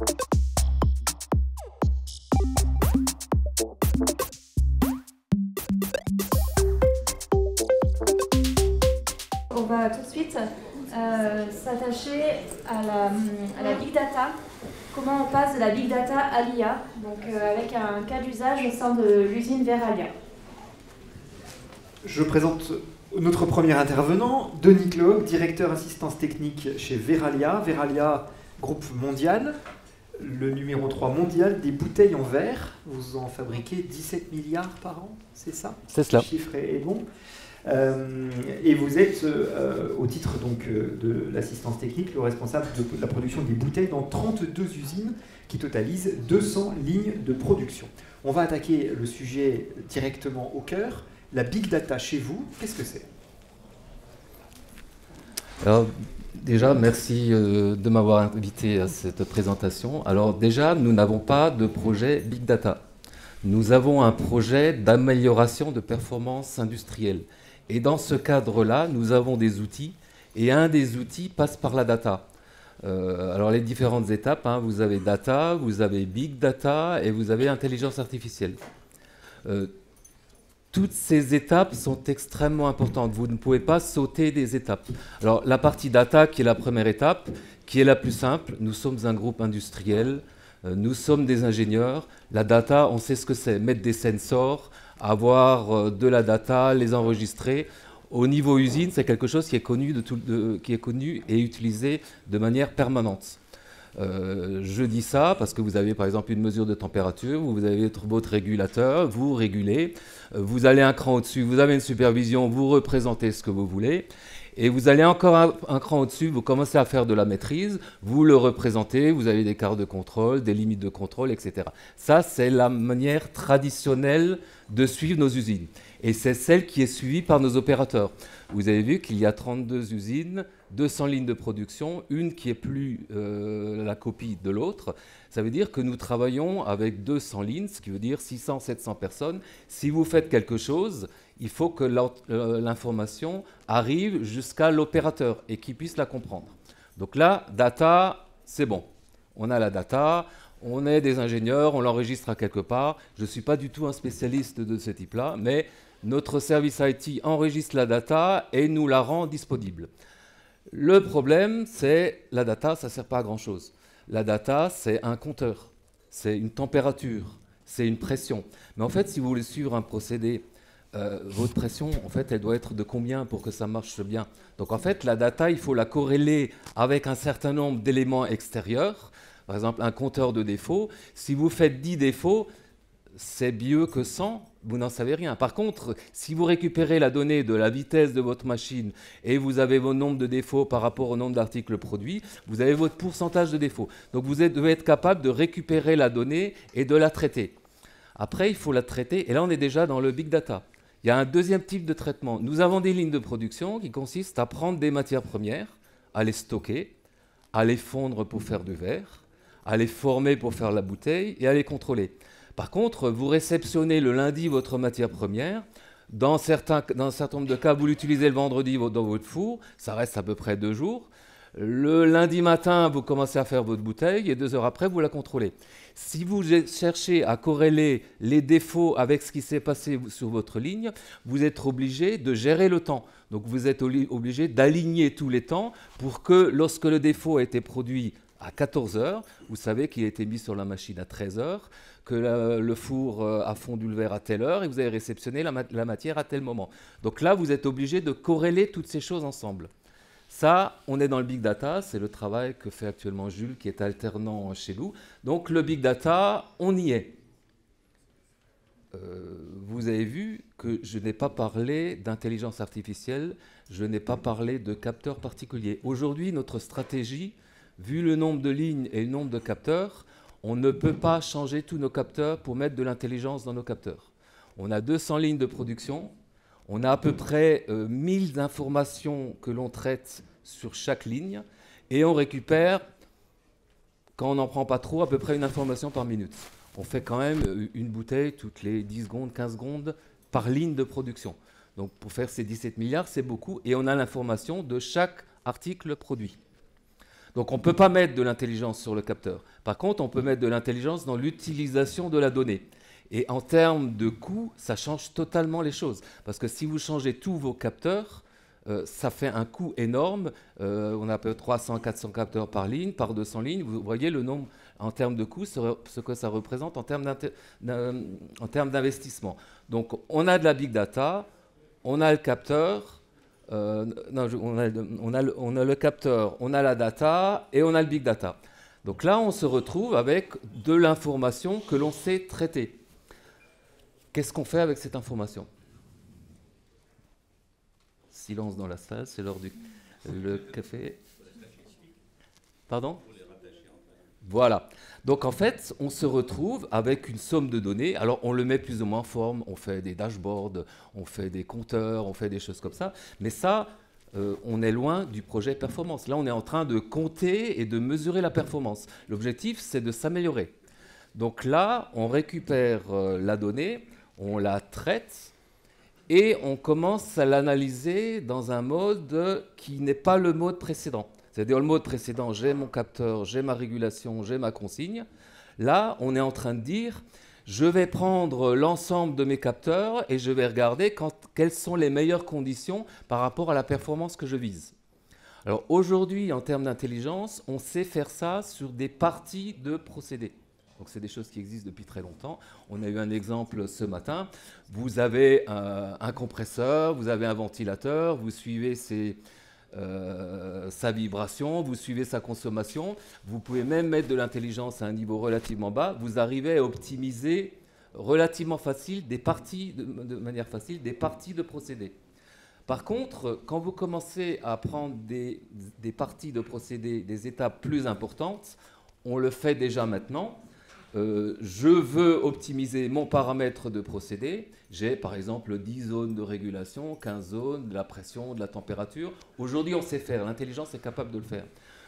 On va tout de suite s'attacher à la Big Data. Comment on passe de la Big Data à l'IA, donc avec un cas d'usage au sein de l'usine Verallia. Je présente notre premier intervenant, Denis Cloog, directeur assistance technique chez Verallia. Verallia, groupe mondial, le numéro 3 mondial des bouteilles en verre. Vous en fabriquez 17 milliards par an, c'est ça? C'est cela. Le chiffre est bon. Et vous êtes, au titre donc, de l'assistance technique, le responsable de la production des bouteilles dans 32 usines qui totalisent 200 lignes de production. On va attaquer le sujet directement au cœur. La Big Data chez vous, qu'est-ce que c'est? Alors, déjà, merci de m'avoir invité à cette présentation. Alors déjà, nous n'avons pas de projet Big Data. Nous avons un projet d'amélioration de performance industrielle. Et dans ce cadre-là, nous avons des outils, et un des outils passe par la data. Alors les différentes étapes, hein, vous avez data, vous avez big data, et vous avez intelligence artificielle. Toutes ces étapes sont extrêmement importantes. Vous ne pouvez pas sauter des étapes. Alors la partie data, qui est la première étape, qui est la plus simple, nous sommes un groupe industriel, nous sommes des ingénieurs. La data, on sait ce que c'est, mettre des sensors, avoir de la data, les enregistrer. Au niveau usine, c'est quelque chose qui est connu, qui est connu et utilisé de manière permanente. Je dis ça parce que vous avez par exemple une mesure de température, vous avez votre régulateur, vous régulez, vous allez un cran au-dessus, vous avez une supervision, vous représentez ce que vous voulez. Et vous allez encore un cran au-dessus, vous commencez à faire de la maîtrise, vous le représentez, vous avez des cartes de contrôle, des limites de contrôle, etc. Ça, c'est la manière traditionnelle de suivre nos usines. Et c'est celle qui est suivie par nos opérateurs. Vous avez vu qu'il y a 32 usines, 200 lignes de production, une qui est plus la copie de l'autre. Ça veut dire que nous travaillons avec 200 lignes, ce qui veut dire 600, 700 personnes. Si vous faites quelque chose, il faut que l'information arrive jusqu'à l'opérateur et qu'il puisse la comprendre. Donc là, data, c'est bon. On a la data, on est des ingénieurs, on l'enregistre à quelque part. Je ne suis pas du tout un spécialiste de ce type-là, mais notre service IT enregistre la data et nous la rend disponible. Le problème, c'est la data, ça ne sert pas à grand-chose. La data, c'est un compteur, c'est une température, c'est une pression. Mais en fait, si vous voulez suivre un procédé, votre pression, en fait, elle doit être de combien pour que ça marche bien? Donc, en fait, la data, il faut la corréler avec un certain nombre d'éléments extérieurs. Par exemple, un compteur de défauts. Si vous faites 10 défauts, c'est mieux que 100, vous n'en savez rien. Par contre, si vous récupérez la donnée de la vitesse de votre machine et vous avez vos nombres de défauts par rapport au nombre d'articles produits, vous avez votre pourcentage de défauts. Donc, vous devez être capable de récupérer la donnée et de la traiter. Après, il faut la traiter, et là, on est déjà dans le big data. Il y a un deuxième type de traitement. Nous avons des lignes de production qui consistent à prendre des matières premières, à les stocker, à les fondre pour faire du verre, à les former pour faire la bouteille et à les contrôler. Par contre, vous réceptionnez le lundi votre matière première. Dans un certain nombre de cas, vous l'utilisez le vendredi dans votre four. Ça reste à peu près 2 jours. Le lundi matin, vous commencez à faire votre bouteille et 2 heures après, vous la contrôlez. Si vous cherchez à corréler les défauts avec ce qui s'est passé sur votre ligne, vous êtes obligé de gérer le temps. Donc vous êtes obligé d'aligner tous les temps pour que lorsque le défaut a été produit à 14 heures, vous savez qu'il a été mis sur la machine à 13 heures, que le four a fondu le verre à telle heure et vous avez réceptionné la matière à tel moment. Donc là, vous êtes obligé de corréler toutes ces choses ensemble. Ça, on est dans le big data, c'est le travail que fait actuellement Jules, qui est alternant chez nous. Donc le big data, on y est. Vous avez vu que je n'ai pas parlé d'intelligence artificielle, je n'ai pas parlé de capteurs particuliers. Aujourd'hui, notre stratégie, vu le nombre de lignes et le nombre de capteurs, on ne peut pas changer tous nos capteurs pour mettre de l'intelligence dans nos capteurs. On a 200 lignes de production. On a à peu près 1000 informations que l'on traite sur chaque ligne et on récupère, quand on n'en prend pas trop, à peu près une information par minute. On fait quand même une bouteille toutes les 10 secondes, 15 secondes par ligne de production. Donc pour faire ces 17 milliards, c'est beaucoup et on a l'information de chaque article produit. Donc on ne peut pas mettre de l'intelligence sur le capteur. Par contre, on peut mettre de l'intelligence dans l'utilisation de la donnée. Et en termes de coût, ça change totalement les choses. Parce que si vous changez tous vos capteurs, ça fait un coût énorme. On a à peu près 300-400 capteurs par ligne, par 200 lignes. Vous voyez le nombre en termes de coût, ce que ça représente en termes d'investissement. Donc on a de la big data, on a le capteur, on a le capteur, on a la data et on a le big data. Donc là, on se retrouve avec de l'information que l'on sait traiter. Qu'est-ce qu'on fait avec cette information? Silence dans la salle, c'est l'heure du café. Pardon? Voilà. Donc en fait, on se retrouve avec une somme de données. Alors on le met plus ou moins en forme, on fait des dashboards, on fait des compteurs, on fait des choses comme ça. Mais ça, on est loin du projet performance. Là, on est en train de compter et de mesurer la performance. L'objectif, c'est de s'améliorer. Donc là, on récupère la donnée, on la traite et on commence à l'analyser dans un mode qui n'est pas le mode précédent. C'est-à-dire le mode précédent, j'ai mon capteur, j'ai ma régulation, j'ai ma consigne. Là, on est en train de dire, je vais prendre l'ensemble de mes capteurs et je vais regarder quelles sont les meilleures conditions par rapport à la performance que je vise. Alors aujourd'hui, en termes d'intelligence, on sait faire ça sur des parties de procédés. Donc c'est des choses qui existent depuis très longtemps. On a eu un exemple ce matin. Vous avez un compresseur, vous avez un ventilateur, vous suivez sa vibration, vous suivez sa consommation. Vous pouvez même mettre de l'intelligence à un niveau relativement bas. Vous arrivez à optimiser relativement facile des parties, de manière facile, des parties de procédés. Par contre, quand vous commencez à prendre des parties de procédés, des étapes plus importantes, on le fait déjà maintenant. Je veux optimiser mon paramètre de procédé. J'ai par exemple 10 zones de régulation, 15 zones, de la pression, de la température. Aujourd'hui, on sait faire. L'intelligence est capable de le faire.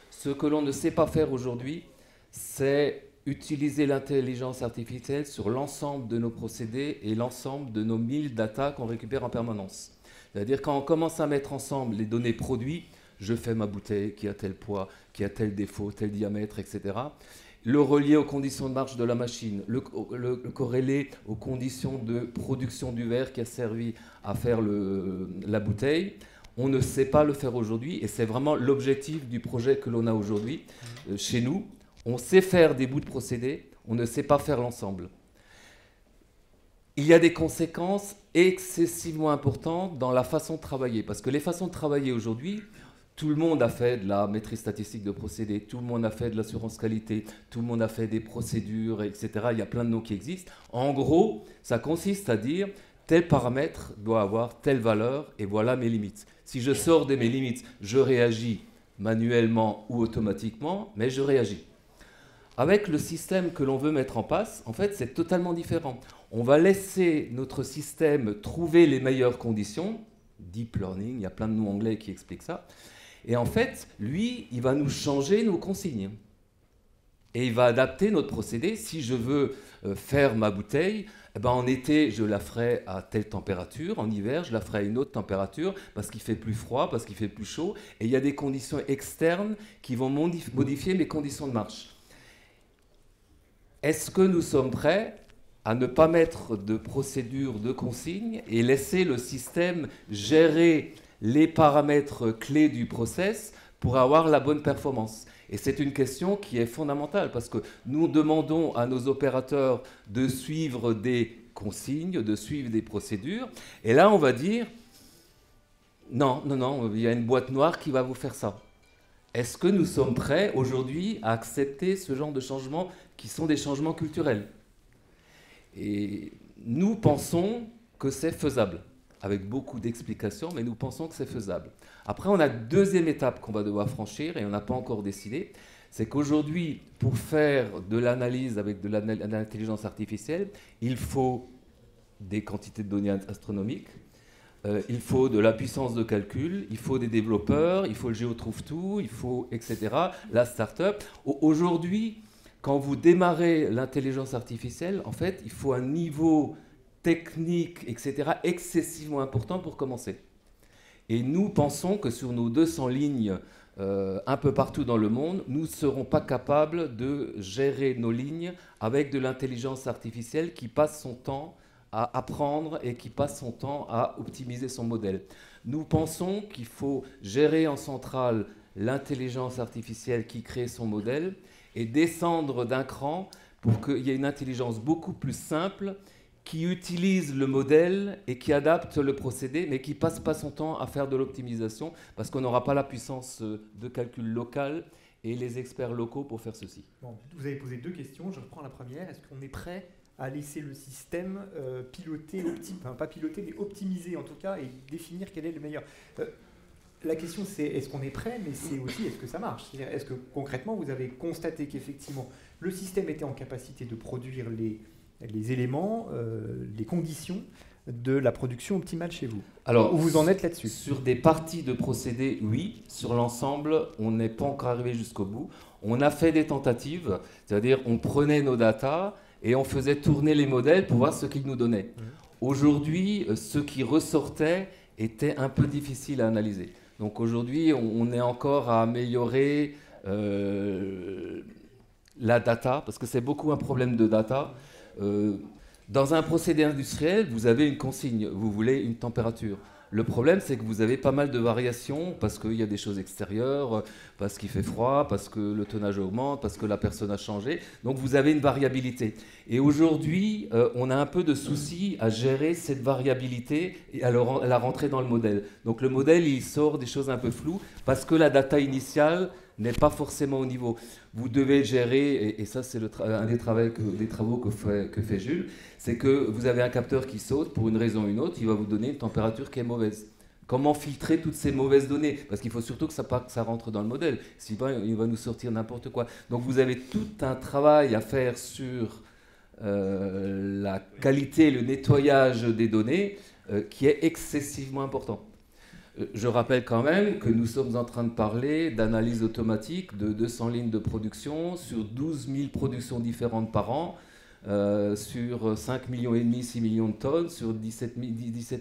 Ce que l'on ne sait pas faire aujourd'hui, c'est utiliser l'intelligence artificielle sur l'ensemble de nos procédés et l'ensemble de nos 1000 data qu'on récupère en permanence. C'est-à-dire quand on commence à mettre ensemble les données produits, je fais ma bouteille qui a tel poids, qui a tel défaut, tel diamètre, etc., le relier aux conditions de marche de la machine, le corréler aux conditions de production du verre qui a servi à faire la bouteille. On ne sait pas le faire aujourd'hui et c'est vraiment l'objectif du projet que l'on a aujourd'hui chez nous. On sait faire des bouts de procédés, on ne sait pas faire l'ensemble. Il y a des conséquences excessivement importantes dans la façon de travailler parce que les façons de travailler aujourd'hui, tout le monde a fait de la maîtrise statistique de procédés, tout le monde a fait de l'assurance qualité, tout le monde a fait des procédures, etc. Il y a plein de noms qui existent. En gros, ça consiste à dire tel paramètre doit avoir telle valeur et voilà mes limites. Si je sors de mes limites, je réagis manuellement ou automatiquement, mais je réagis. Avec le système que l'on veut mettre en place, en fait, c'est totalement différent. On va laisser notre système trouver les meilleures conditions. Deep learning, il y a plein de noms anglais qui expliquent ça. Et en fait, lui, il va nous changer nos consignes. Et il va adapter notre procédé. Si je veux faire ma bouteille, eh ben en été, je la ferai à telle température. En hiver, je la ferai à une autre température parce qu'il fait plus froid, parce qu'il fait plus chaud. Et il y a des conditions externes qui vont modifier mes conditions de marche. Est-ce que nous sommes prêts à ne pas mettre de procédure de consigne et laisser le système gérer les paramètres clés du process pour avoir la bonne performance? Et c'est une question qui est fondamentale parce que nous demandons à nos opérateurs de suivre des consignes, de suivre des procédures. Et là, on va dire, non, il y a une boîte noire qui va vous faire ça. Est-ce que nous sommes prêts aujourd'hui à accepter ce genre de changements qui sont des changements culturels? Et nous pensons que c'est faisable, avec beaucoup d'explications, mais nous pensons que c'est faisable. Après, on a une deuxième étape qu'on va devoir franchir, et on n'a pas encore décidé, c'est qu'aujourd'hui, pour faire de l'analyse avec de l'intelligence artificielle, il faut des quantités de données astronomiques, il faut de la puissance de calcul, il faut des développeurs, il faut le géotrouve-tout, il faut, etc., la start-up. Aujourd'hui, quand vous démarrez l'intelligence artificielle, en fait, il faut un niveau technique, etc., excessivement important pour commencer. Et nous pensons que sur nos 200 lignes un peu partout dans le monde, nous ne serons pas capables de gérer nos lignes avec de l'intelligence artificielle qui passe son temps à apprendre et qui passe son temps à optimiser son modèle. Nous pensons qu'il faut gérer en centrale l'intelligence artificielle qui crée son modèle et descendre d'un cran pour qu'il y ait une intelligence beaucoup plus simple qui utilise le modèle et qui adapte le procédé, mais qui ne passe pas son temps à faire de l'optimisation parce qu'on n'aura pas la puissance de calcul local et les experts locaux pour faire ceci. Bon, vous avez posé 2 questions, je reprends la première. Est-ce qu'on est prêt à laisser le système piloter, enfin pas piloter, mais optimiser en tout cas, et définir quel est le meilleur? La question c'est est-ce qu'on est prêt, mais c'est aussi est-ce que ça marche? C'est-à-dire, est-ce que concrètement vous avez constaté qu'effectivement le système était en capacité de produire les éléments, les conditions de la production optimale chez vous? Alors, où vous en êtes là-dessus? Sur des parties de procédés, oui. Sur l'ensemble, on n'est pas encore arrivé jusqu'au bout. On a fait des tentatives, c'est-à-dire on prenait nos datas et on faisait tourner les modèles pour voir ce qu'ils nous donnaient. Aujourd'hui, ce qui ressortait était un peu difficile à analyser. Donc aujourd'hui, on est encore à améliorer la data, parce que c'est beaucoup un problème de data. Dans un procédé industriel, vous avez une consigne, vous voulez une température. Le problème, c'est que vous avez pas mal de variations parce qu'il y a des choses extérieures, parce qu'il fait froid, parce que le tonnage augmente, parce que la personne a changé. Donc vous avez une variabilité. Et aujourd'hui, on a un peu de souci à gérer cette variabilité et à la rentrer dans le modèle. Donc le modèle, il sort des choses un peu floues parce que la data initiale n'est pas forcément au niveau. Vous devez gérer, et ça c'est un des travaux que fait Jules, c'est que vous avez un capteur qui saute pour une raison ou une autre, il va vous donner une température qui est mauvaise. Comment filtrer toutes ces mauvaises données? Parce qu'il faut surtout que ça rentre dans le modèle, sinon il va nous sortir n'importe quoi. Donc vous avez tout un travail à faire sur la qualité et le nettoyage des données qui est excessivement important. Je rappelle quand même que nous sommes en train de parler d'analyse automatique de 200 lignes de production sur 12 000 productions différentes par an, sur 5,5 millions, 6 millions de tonnes, sur 17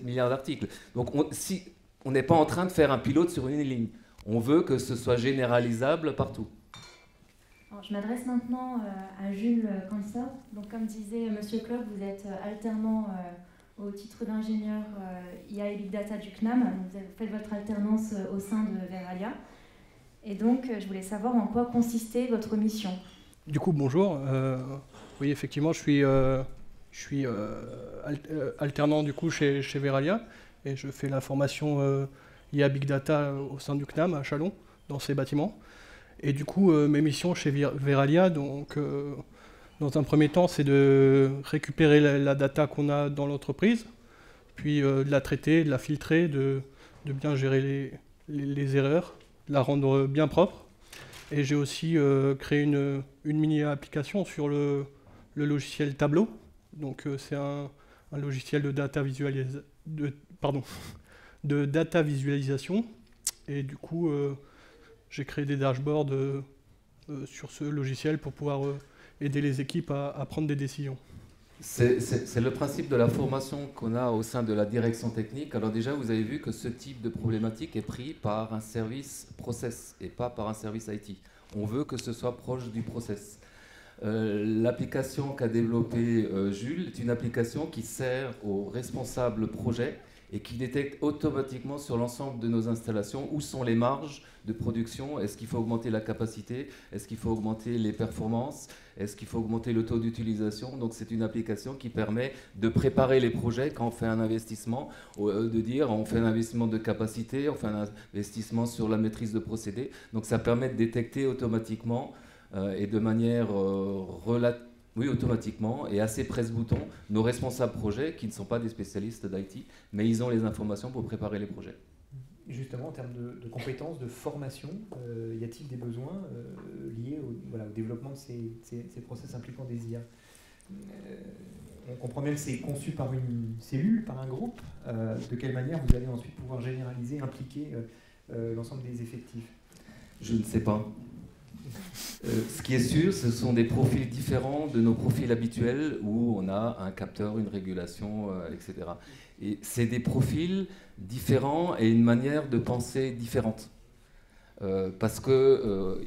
milliards d'articles. Donc on n'est pas en train de faire un pilote sur une ligne. On veut que ce soit généralisable partout. Alors, je m'adresse maintenant à Jules Cancer. Donc comme disait Monsieur Klopp, vous êtes alternant au titre d'ingénieur IA et Big Data du CNAM. Vous avez fait votre alternance au sein de Veralia. Et donc, je voulais savoir en quoi consistait votre mission. Du coup, bonjour. Oui, effectivement, je suis alternant du coup chez Veralia et je fais la formation IA Big Data au sein du CNAM à Châlons, dans ces bâtiments. Et du coup, mes missions chez Veralia, donc... dans un premier temps, c'est de récupérer la data qu'on a dans l'entreprise, puis de la traiter, de la filtrer, de bien gérer les erreurs, de la rendre bien propre. Et j'ai aussi créé une mini-application sur le logiciel Tableau. Donc c'est un logiciel de data visualisation. Et du coup, j'ai créé des dashboards sur ce logiciel pour pouvoir... aider les équipes à prendre des décisions. C'est le principe de la formation qu'on a au sein de la direction technique. Alors déjà, vous avez vu que ce type de problématique est pris par un service process et pas par un service IT. On veut que ce soit proche du process. L'application qu'a développée Jules est une application qui sert aux responsables projet et qui détecte automatiquement sur l'ensemble de nos installations où sont les marges de production. Est-ce qu'il faut augmenter la capacité? Est-ce qu'il faut augmenter les performances? Est-ce qu'il faut augmenter le taux d'utilisation? Donc c'est une application qui permet de préparer les projets quand on fait un investissement, de dire on fait un investissement de capacité, on fait un investissement sur la maîtrise de procédé. Donc ça permet de détecter automatiquement et de manière automatiquement et assez presse-bouton, nos responsables projets qui ne sont pas des spécialistes d'IT, mais ils ont les informations pour préparer les projets. Justement, en termes de compétences, de formation, y a-t-il des besoins liés au développement de ces process impliquant des IA? On comprend bien que c'est conçu par une cellule, par un groupe. De quelle manière vous allez ensuite pouvoir généraliser, impliquer l'ensemble des effectifs? Je ne sais pas. Ce qui est sûr, ce sont des profils différents de nos profils habituels où on a un capteur, une régulation, etc. Et c'est des profils différents et une manière de penser différente. parce que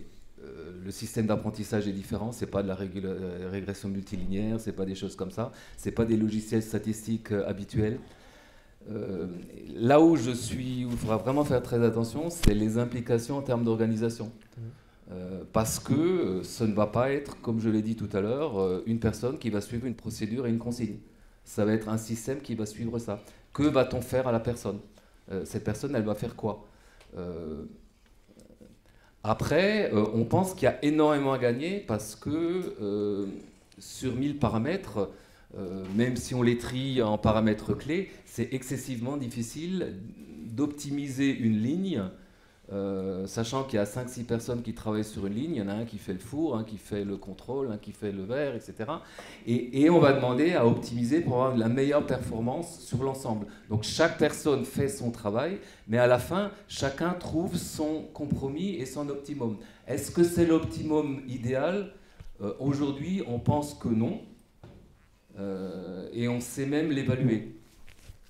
le système d'apprentissage est différent, c'est pas de la régression multilinéaire, c'est pas des choses comme ça, c'est pas des logiciels statistiques habituels. Là où il faudra vraiment faire très attention, c'est les implications en termes d'organisation. Parce que ce ne va pas être, comme je l'ai dit tout à l'heure, une personne qui va suivre une procédure et une consigne. Ça va être un système qui va suivre ça. Que va-t-on faire à la personne ? Cette personne, elle va faire quoi ? Après, on pense qu'il y a énormément à gagner parce que sur 1000 paramètres, même si on les trie en paramètres clés, c'est excessivement difficile d'optimiser une ligne, sachant qu'il y a 5-6 personnes qui travaillent sur une ligne, il y en a un qui fait le four, un qui fait le contrôle, un qui fait le verre, etc. Et on va demander à optimiser pour avoir la meilleure performance sur l'ensemble. Donc chaque personne fait son travail, mais à la fin, chacun trouve son compromis et son optimum. Est-ce que c'est l'optimum idéal ? Aujourd'hui, on pense que non. Et on sait même l'évaluer.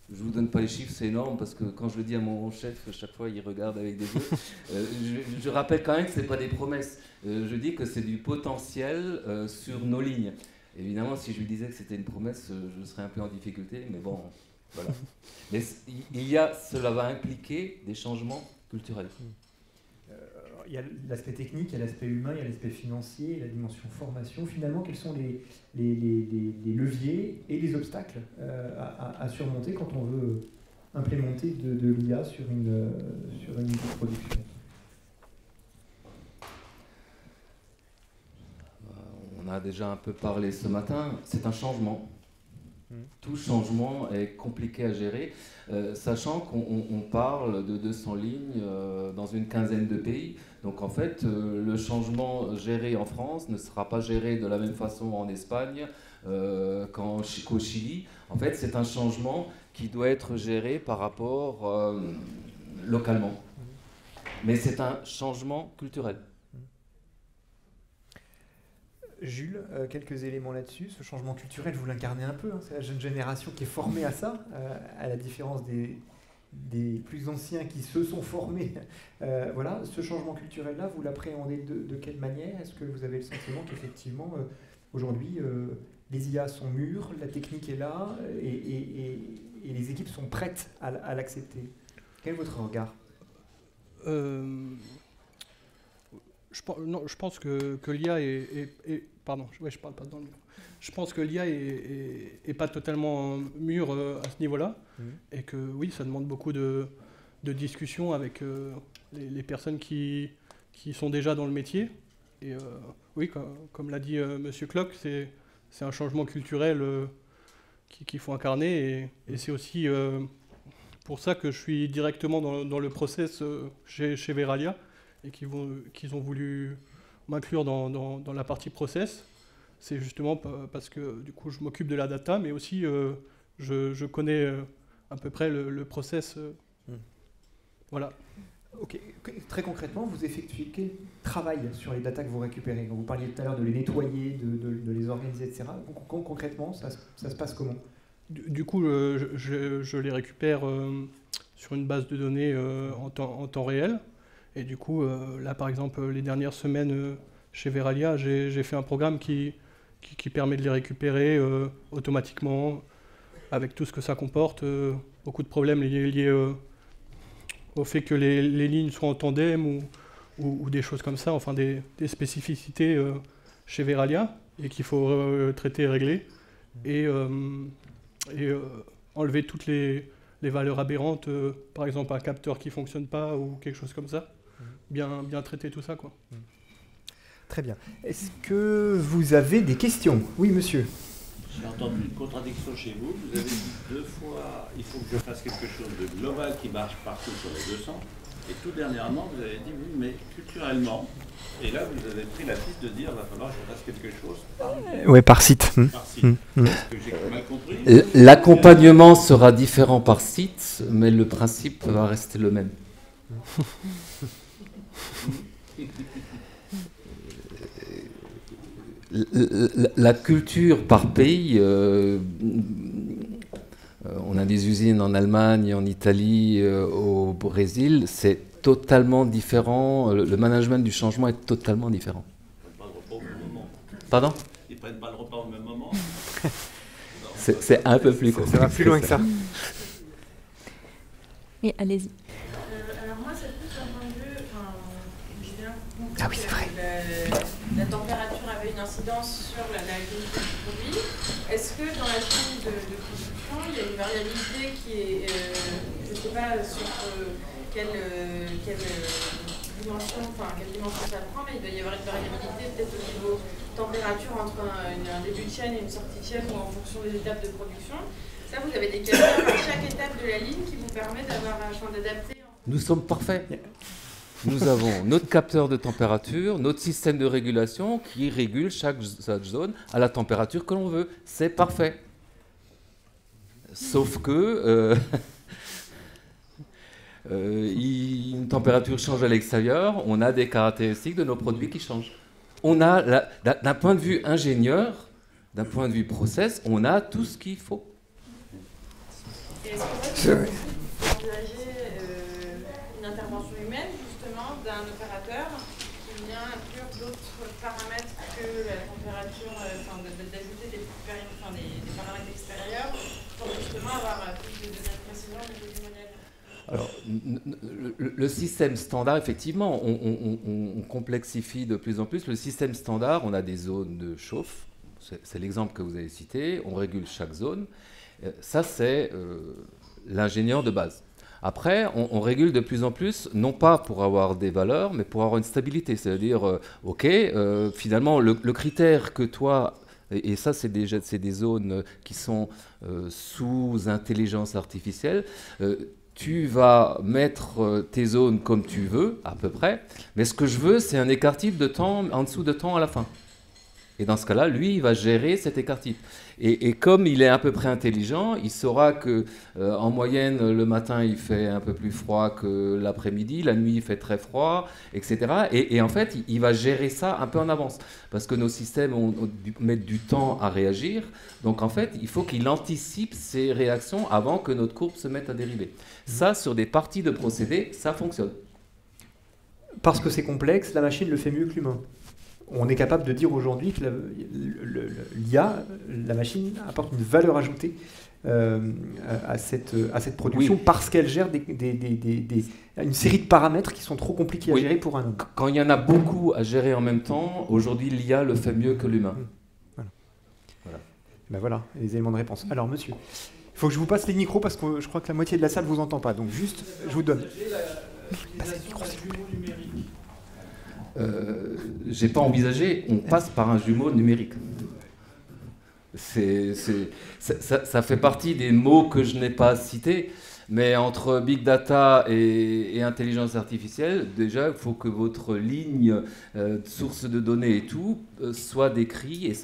Je ne vous donne pas les chiffres, c'est énorme, parce que quand je le dis à mon chef, chaque fois il regarde avec des yeux. Je rappelle quand même que ce n'est pas des promesses. Je dis que c'est du potentiel sur nos lignes. Évidemment, si je lui disais que c'était une promesse, je serais un peu en difficulté, mais bon, voilà. Mais cela va impliquer des changements culturels. Il y a l'aspect technique, il y a l'aspect humain, il y a l'aspect financier, la dimension formation. Finalement, quels sont les leviers et les obstacles à surmonter quand on veut implémenter de l'IA sur une production ? On a déjà un peu parlé ce matin, c'est un changement. Tout changement est compliqué à gérer, sachant qu'on parle de 200 lignes dans une quinzaine de pays. Donc en fait, le changement géré en France ne sera pas géré de la même façon en Espagne qu'au Chili. En fait, c'est un changement qui doit être géré par rapport localement. Mais c'est un changement culturel. Jules, quelques éléments là-dessus. Ce changement culturel, vous l'incarnez un peu. Hein, c'est la jeune génération qui est formée à ça, à la différence des plus anciens qui se sont formés. Voilà, ce changement culturel-là, vous l'appréhendez de quelle manière ? Est-ce que vous avez le sentiment qu'effectivement, aujourd'hui, les IA sont mûres, la technique est là, et les équipes sont prêtes à l'accepter ? Quel est votre regard ? Je pense que l'IA pardon, je parle pas dans le micro. Je pense que l'IA est pas totalement mûre à ce niveau-là, et que oui, ça demande beaucoup de discussions avec les personnes qui sont déjà dans le métier. Et oui, comme l'a dit Monsieur Clock, c'est un changement culturel qu'il faut incarner, et c'est aussi pour ça que je suis directement dans le process chez Veralia, et qu'ils ont voulu m'inclure dans la partie process. C'est justement parce que du coup je m'occupe de la data, mais aussi je connais à peu près le process. Voilà. Ok. Très concrètement, vous effectuez quel travail sur les datas que vous récupérez ? Vous parliez tout à l'heure de les nettoyer, de les organiser, etc. Concrètement, ça se passe comment ? Du coup, je les récupère sur une base de données en temps réel. Et du coup, là, par exemple, les dernières semaines chez Veralia, j'ai fait un programme qui permet de les récupérer automatiquement, avec tout ce que ça comporte. Beaucoup de problèmes liés au fait que les lignes soient en tandem ou des choses comme ça, enfin des spécificités chez Veralia, et qu'il faut traiter et régler. Et enlever toutes les valeurs aberrantes, par exemple un capteur qui ne fonctionne pas ou quelque chose comme ça. Bien traiter tout ça, quoi. Très bien. Est-ce que vous avez des questions ? Oui, monsieur. J'ai entendu une contradiction chez vous. Vous avez dit 2 fois il faut que je fasse quelque chose de global qui marche partout sur les 200. Et tout dernièrement, vous avez dit oui, mais culturellement. Et là, vous avez pris la piste de dire il va falloir que je fasse quelque chose par site. Par site. Est-ce que j'ai mal compris ? L'accompagnement sera différent par site, mais le principe va rester le même. La culture par pays, on a des usines en Allemagne, en Italie, au Brésil, c'est totalement différent. Le management du changement est totalement différent. Ils prennent pas le repas au même moment. Pardon? Ils prennent pas le repas au même moment. C'est un peu plus compliqué. Ça va plus loin que ça. Oui, allez-y. Alors moi, c'est plus un point de vue, j'ai bien compris Ah oui, c'est vrai. que la température avait une incidence sur la qualité du produit. Est-ce que dans la chaîne de production, il y a une variabilité qui est, je ne sais pas sur quelle dimension, quelle dimension ça prend, mais il doit y avoir une variabilité peut-être au niveau température entre un début de chaîne et une sortie de chaîne ou en fonction des étapes de production. Ça, vous avez des capteurs à chaque étape de la ligne qui vous permet d'adapter. Nous sommes parfaits. Nous avons notre capteur de température, notre système de régulation qui régule chaque zone à la température que l'on veut. C'est parfait. Sauf que une température change à l'extérieur, on a des caractéristiques de nos produits qui changent. On a, d'un point de vue ingénieur, d'un point de vue process, on a tout ce qu'il faut. Est-ce que vous envisagez une intervention humaine, justement, d'un opérateur qui vient inclure d'autres paramètres que la température, d'ajouter des paramètres extérieurs pour justement avoir plus de précision au niveau du modèle? Alors, le système standard, effectivement, on complexifie de plus en plus. Le système standard, on a des zones de chauffe. C'est l'exemple que vous avez cité. On régule chaque zone. Ça, c'est l'ingénieur de base. Après, on régule de plus en plus, non pas pour avoir des valeurs, mais pour avoir une stabilité. C'est-à-dire, finalement, le critère que toi... Et ça, c'est des zones qui sont sous intelligence artificielle. Tu vas mettre tes zones comme tu veux, à peu près, mais ce que je veux, c'est un écart-type de temps en dessous de temps à la fin. Et dans ce cas-là, lui, il va gérer cet écart-type. Et comme il est à peu près intelligent, il saura que en moyenne, le matin, il fait un peu plus froid que l'après-midi, la nuit, il fait très froid, etc. Et en fait, il va gérer ça un peu en avance. Parce que nos systèmes mettent du temps à réagir. Donc en fait, il faut qu'il anticipe ces réactions avant que notre courbe se mette à dériver. Ça, sur des parties de procédés, ça fonctionne. Parce que c'est complexe, la machine le fait mieux que l'humain. On est capable de dire aujourd'hui que l'IA, la machine, apporte une valeur ajoutée à cette production, oui, parce qu'elle gère une série de paramètres qui sont trop compliqués à gérer pour un homme. Quand il y en a beaucoup à gérer en même temps, aujourd'hui l'IA le fait mieux que l'humain. Voilà. Ben voilà, les éléments de réponse. Alors monsieur, il faut que je vous passe les micros parce que je crois que la moitié de la salle ne vous entend pas. Donc juste, je vous donne. Passez le micro, s'il vous plaît. J'ai pas envisagé, on passe par un jumeau numérique. Ça fait partie des mots que je n'ai pas cités, mais entre big data et intelligence artificielle, déjà, il faut que votre ligne, source de données et tout, soit décrit, et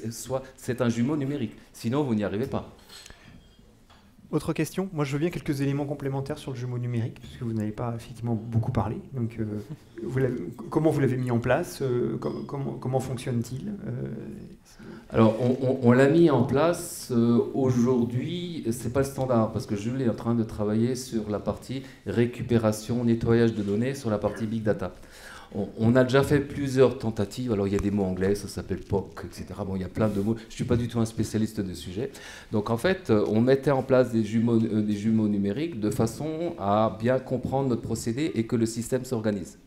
c'est un jumeau numérique. Sinon, vous n'y arrivez pas. Autre question? Moi, je veux bien quelques éléments complémentaires sur le jumeau numérique, puisque vous n'avez pas effectivement beaucoup parlé. Donc, comment vous l'avez mis en place? Comment fonctionne-t-il? Alors, on l'a mis en place aujourd'hui. C'est pas le standard, parce que Jules est en train de travailler sur la partie récupération, nettoyage de données, sur la partie big data. On a déjà fait plusieurs tentatives. Alors, il y a des mots anglais, ça s'appelle POC, etc. Bon, il y a plein de mots. Je ne suis pas du tout un spécialiste de sujet. Donc, en fait, on mettait en place des jumeaux numériques de façon à bien comprendre notre procédé et que le système s'organise.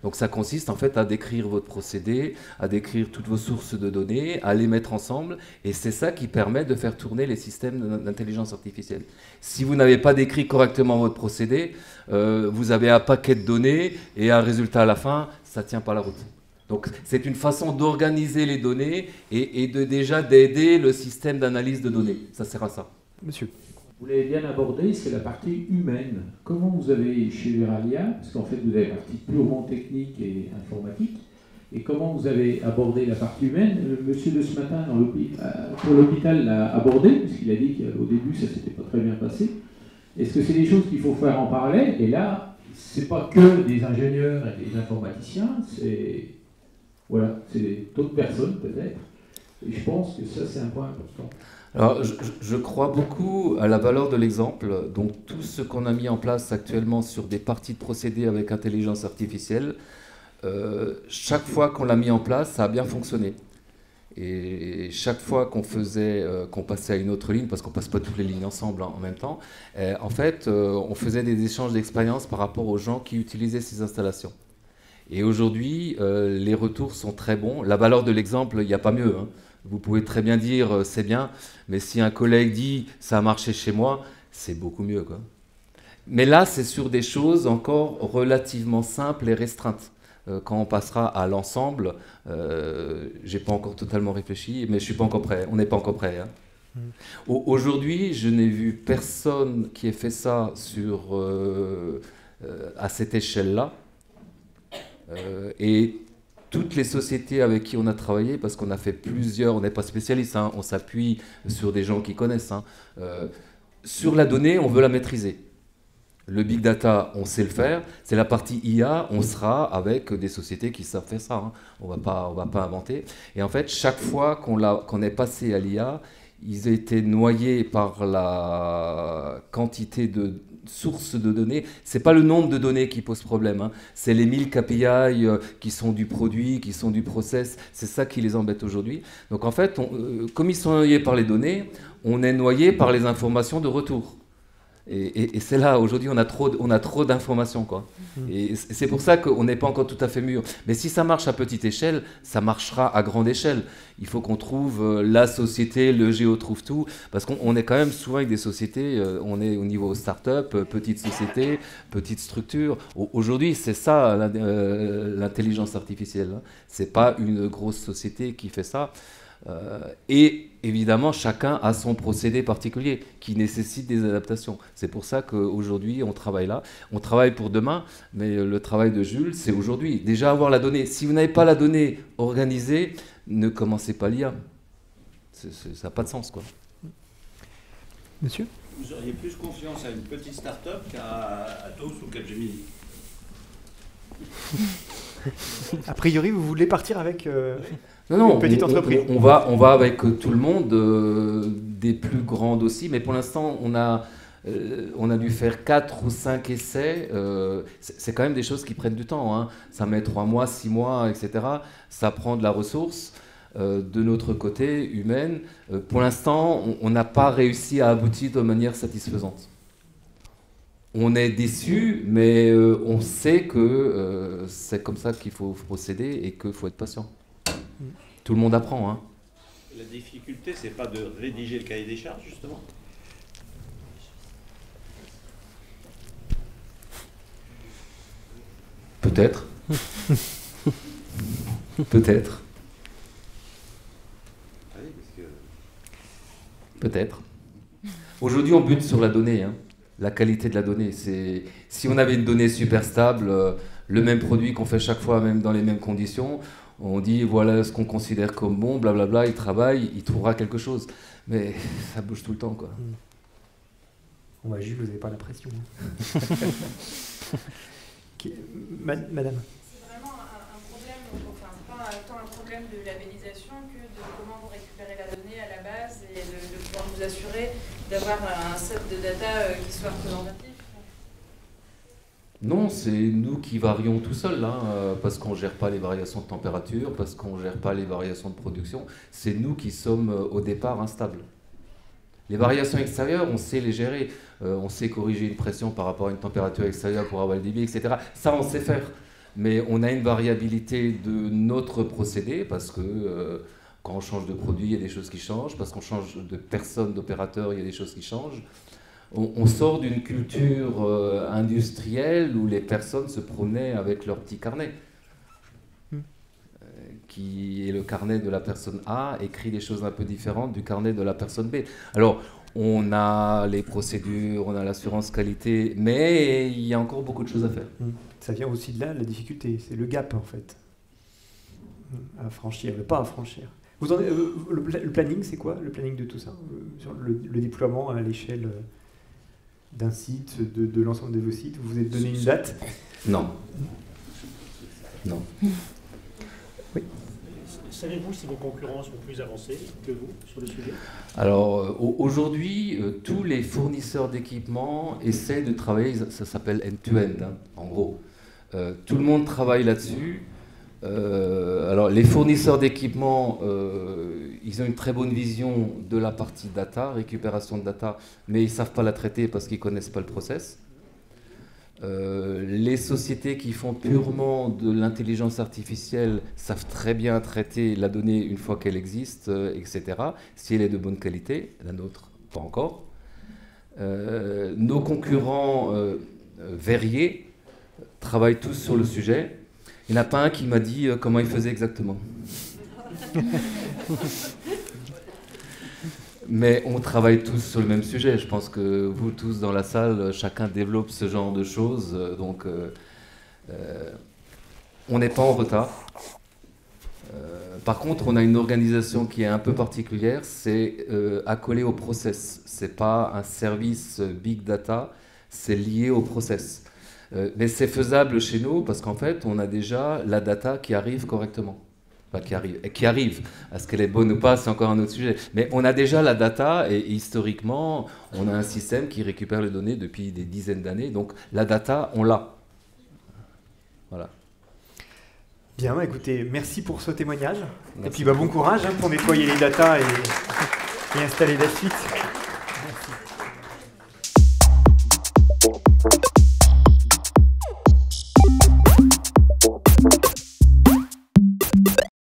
Donc, ça consiste en fait à décrire votre procédé, à décrire toutes vos sources de données, à les mettre ensemble. Et c'est ça qui permet de faire tourner les systèmes d'intelligence artificielle. Si vous n'avez pas décrit correctement votre procédé, vous avez un paquet de données et un résultat à la fin, ça ne tient pas la route. Donc, c'est une façon d'organiser les données et déjà d'aider le système d'analyse de données. Ça sert à ça. Monsieur. Vous l'avez bien abordé, c'est la partie humaine. Comment vous avez chez Veralia, parce qu'en fait vous avez la partie purement technique et informatique, et comment vous avez abordé la partie humaine? Le monsieur de ce matin pour l'hôpital l'a abordé, puisqu'il a dit qu'au début ça ne s'était pas très bien passé. Est-ce que c'est des choses qu'il faut faire en parallèle? Et là, ce n'est pas que des ingénieurs et des informaticiens, c'est d'autres personnes peut-être Et je pense que ça, c'est un point important. Alors, je crois beaucoup à la valeur de l'exemple. Donc, tout ce qu'on a mis en place actuellement sur des parties de procédés avec intelligence artificielle, chaque fois qu'on l'a mis en place, ça a bien fonctionné. Et chaque fois qu'on passait à une autre ligne, parce qu'on passe pas toutes les lignes ensemble en même temps, en fait, on faisait des échanges d'expériences par rapport aux gens qui utilisaient ces installations. Et aujourd'hui, les retours sont très bons. La valeur de l'exemple, il n'y a pas mieux, hein. Vous pouvez très bien dire c'est bien, mais si un collègue dit ça a marché chez moi, c'est beaucoup mieux, quoi. Mais là, c'est sur des choses encore relativement simples et restreintes. Quand on passera à l'ensemble, j'ai pas encore totalement réfléchi, mais je suis pas encore prêt. On n'est pas encore prêt, hein. Aujourd'hui, je n'ai vu personne qui ait fait ça à cette échelle-là. Et toutes les sociétés avec qui on a travaillé, parce qu'on a fait plusieurs, on n'est pas spécialiste, hein, on s'appuie sur des gens qui connaissent. Hein. Sur la donnée, on veut la maîtriser. Le big data, on sait le faire. C'est la partie IA, on sera avec des sociétés qui savent faire ça. Hein. On va pas inventer. Et en fait, chaque fois qu'on est passé à l'IA, ils ont été noyés par la quantité de sources de données. C'est pas le nombre de données qui pose problème, hein. C'est les 1000 KPI qui sont du produit, qui sont du process. C'est ça qui les embête aujourd'hui. Donc en fait, comme ils sont noyés par les données, on est noyé par les informations de retour. Et c'est là, aujourd'hui, on a trop d'informations, quoi. Et c'est pour ça qu'on n'est pas encore tout à fait mûr. Mais si ça marche à petite échelle, ça marchera à grande échelle. Il faut qu'on trouve la société, le géo trouve tout, parce qu'on est quand même souvent avec des sociétés, on est au niveau start-up, petite société, petite structure. Aujourd'hui, c'est ça l'intelligence artificielle, hein. C'est pas une grosse société qui fait ça. Et évidemment, chacun a son procédé particulier qui nécessite des adaptations. C'est pour ça qu'aujourd'hui, on travaille là. On travaille pour demain, mais le travail de Jules, c'est aujourd'hui. Déjà avoir la donnée. Si vous n'avez pas la donnée organisée, ne commencez pas l'IA. Ça n'a pas de sens, quoi. Monsieur ? Vous auriez plus confiance à une petite start-up qu'à Atos ou Capgemini? A priori, vous voulez partir avec... Non, une petite entreprise. On va avec tout le monde, des plus grandes aussi, mais pour l'instant, on a dû faire 4 ou 5 essais. C'est quand même des choses qui prennent du temps, hein. Ça met 3 mois, 6 mois, etc. Ça prend de la ressource. De notre côté, humaine, pour l'instant, on n'a pas réussi à aboutir de manière satisfaisante. On est déçu, mais on sait que c'est comme ça qu'il faut procéder et qu'il faut être patient. Tout le monde apprend, hein. La difficulté, c'est pas de rédiger le cahier des charges, justement? Peut-être. Peut-être. Oui, parce que... Peut-être. Aujourd'hui, on bute sur la donnée, hein. La qualité de la donnée. Si on avait une donnée super stable, le même produit qu'on fait chaque fois, même dans les mêmes conditions, on dit voilà ce qu'on considère comme bon, blablabla, il travaille, il trouvera quelque chose. Mais ça bouge tout le temps, quoi. On va Jules, vous n'avez pas la pression. Madame. C'est vraiment un problème, enfin pas tant un problème de labellisation que de comment vous récupérez la donnée à la base et de pouvoir vous assurer d'avoir un set de data qui soit représentatif. Non, c'est nous qui varions tout seuls, hein, parce qu'on ne gère pas les variations de température, parce qu'on ne gère pas les variations de production. C'est nous qui sommes au départ instables. Les variations extérieures, on sait les gérer. On sait corriger une pression par rapport à une température extérieure pour avoir le débit, etc. Ça, on sait faire. Mais on a une variabilité de notre procédé, parce que quand on change de produit, il y a des choses qui changent. Parce qu'on change de personne, d'opérateur, il y a des choses qui changent. On sort d'une culture industrielle où les personnes se promenaient avec leur petit carnet, qui est le carnet de la personne A, écrit des choses un peu différentes du carnet de la personne B. Alors, on a les procédures, on a l'assurance qualité, mais il y a encore beaucoup de choses à faire. Ça vient aussi de là, la difficulté, c'est le gap, en fait. À franchir, mais pas à franchir. Le planning, c'est quoi, le planning de tout ça? Sur le déploiement à l'échelle d'un site, de l'ensemble de vos sites, vous vous êtes donné une date? Non. Non. Oui. savez-vous si vos concurrents sont plus avancés que vous sur le sujet? Alors aujourd'hui, tous les fournisseurs d'équipements essaient de travailler, ça s'appelle end-to-end, hein, en gros. Tout le monde travaille là-dessus. Alors les fournisseurs d'équipements, ils ont une très bonne vision de la partie data, récupération de data, mais ils ne savent pas la traiter parce qu'ils ne connaissent pas le process. Les sociétés qui font purement de l'intelligence artificielle savent très bien traiter la donnée une fois qu'elle existe, etc. Si elle est de bonne qualité, la nôtre, pas encore. Nos concurrents verriers travaillent tous sur le sujet. Il n'y en a pas un qui m'a dit comment il faisait exactement. Mais on travaille tous sur le même sujet. Je pense que vous tous dans la salle, chacun développe ce genre de choses. Donc, on n'est pas en retard. Par contre, on a une organisation qui est un peu particulière. C'est accolé au process. Ce n'est pas un service big data, c'est lié au process. Mais c'est faisable chez nous parce qu'en fait, on a déjà la data qui arrive correctement. Enfin, qui arrive. Est-ce qu'elle est bonne ou pas, c'est encore un autre sujet. Mais on a déjà la data et historiquement, on a un système qui récupère les données depuis des dizaines d'années. Donc la data, on l'a. Voilà. Bien, écoutez, merci pour ce témoignage. Merci. Et puis bon courage pour nettoyer les datas et installer la suite. Merci.